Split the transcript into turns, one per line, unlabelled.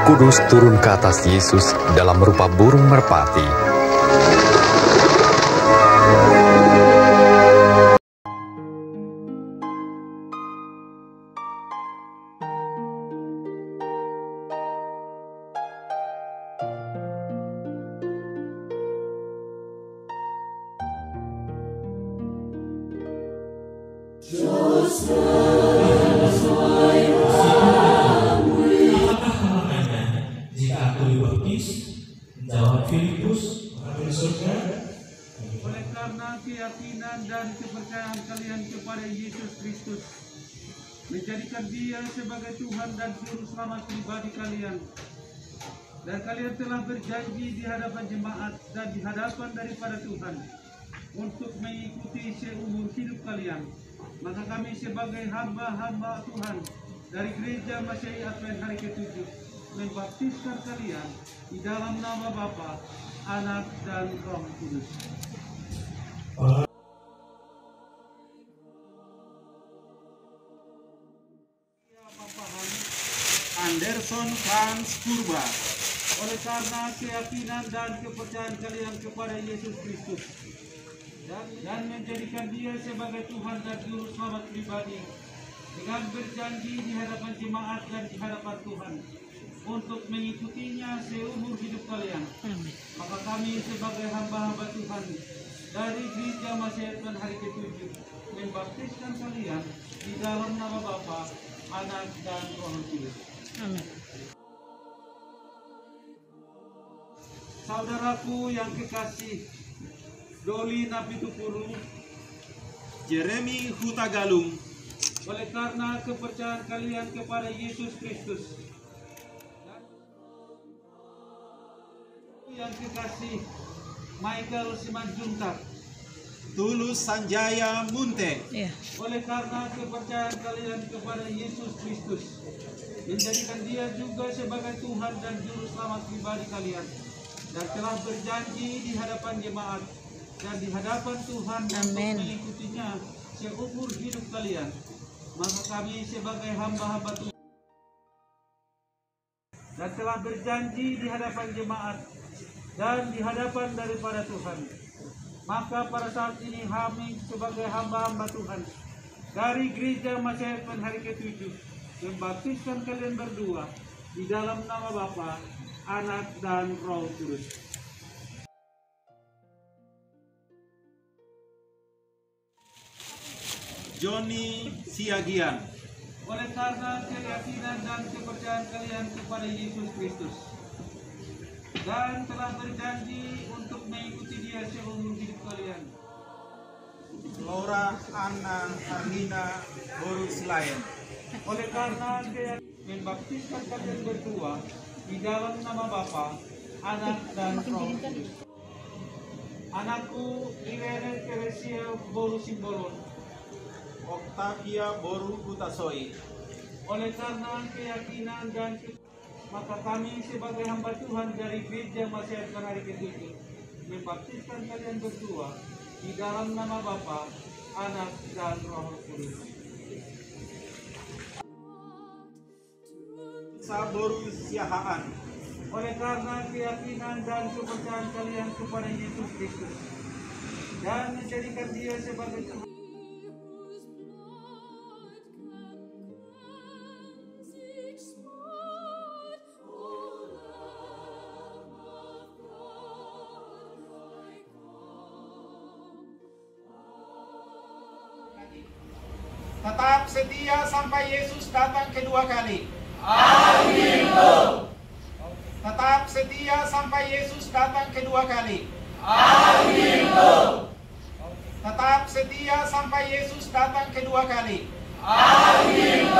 Kudus turun ke atas Yesus dalam rupa burung merpati.
Jawab Filipus, di surga.
Oleh karena keyakinan dan kepercayaan kalian kepada Yesus Kristus, menjadikan Dia sebagai Tuhan dan Juru Selamat pribadi kalian, dan kalian telah berjanji di hadapan jemaat dan di hadapan daripada Tuhan untuk mengikuti seumur hidup kalian, maka kami sebagai hamba-hamba Tuhan dari Gereja Masehi Advent hari ke-7 membaptiskan kalian di dalam nama Bapa, Anak, dan Roh Kudus. Anderson Franz Purba, oleh karena keyakinan dan kepercayaan kalian kepada Yesus Kristus dan menjadikan Dia sebagai Tuhan dan Juru Selamat pribadi, dengan berjanji di hadapan jemaat dan di hadapan Tuhan untuk mengikutinya seumur hidup kalian, maka kami sebagai hamba-hamba Tuhan dari Gereja Masehi Advent hari ke-7 membaptiskan kalian di dalam nama Bapa, Anak, dan Roh Kudus. Amin. Saudaraku yang kekasih, Doli Napitupulu,
Jeremy Hutagalung,
oleh karena kepercayaan kalian kepada Yesus Kristus, yang kekasih Michael Simanjuntak,
Tulus Sanjaya Munte,
oleh karena kepercayaan kalian kepada Yesus Kristus, menjadikan Dia juga sebagai Tuhan dan Juru Selamat pribadi kalian, dan telah berjanji di hadapan jemaat dan di hadapan Tuhan untuk mengikutinya seumur hidup kalian, maka kami sebagai hamba-hamba Tuhan dan telah berjanji di hadapan jemaat dan di hadapan daripada Tuhan, maka pada saat ini kami sebagai hamba-hamba Tuhan dari Gereja Masehi Advent hari ke-7 membaptiskan kalian berdua di dalam nama Bapa, Anak, dan Roh Kudus.
Johnny Siagian,
oleh karena keyakinan dan kepercayaan kalian kepada Yesus Kristus dan telah berjanji untuk mengikuti Dia seumur hidup kalian,
Laura Anna Arlina Boru Silayan,
oleh karena keyakinan membaptiskan kalian berdua di dalam nama Bapa, Anak, dan Roh Kudus. Anakku Irene Teresia Boru Simbolon,
Octavia Boru Kutasoi,
oleh karena keyakinan dan maka kami sebagai hamba Tuhan dari Gereja Masehi Advent hari ke-7 membaptiskan kalian berdua di dalam nama Bapa, Anak, dan Roh Kudus.
Saboru Siahaan,
oleh karena keyakinan dan kepercayaan kalian kepada Yesus Kristus dan menjadikan Dia sebagai Tuhan
tetap setia sampai Yesus datang kedua kali.
Amin.
Tetap setia sampai Yesus datang kedua kali.
Amin.
Tetap setia sampai Yesus datang kedua kali.
Amin.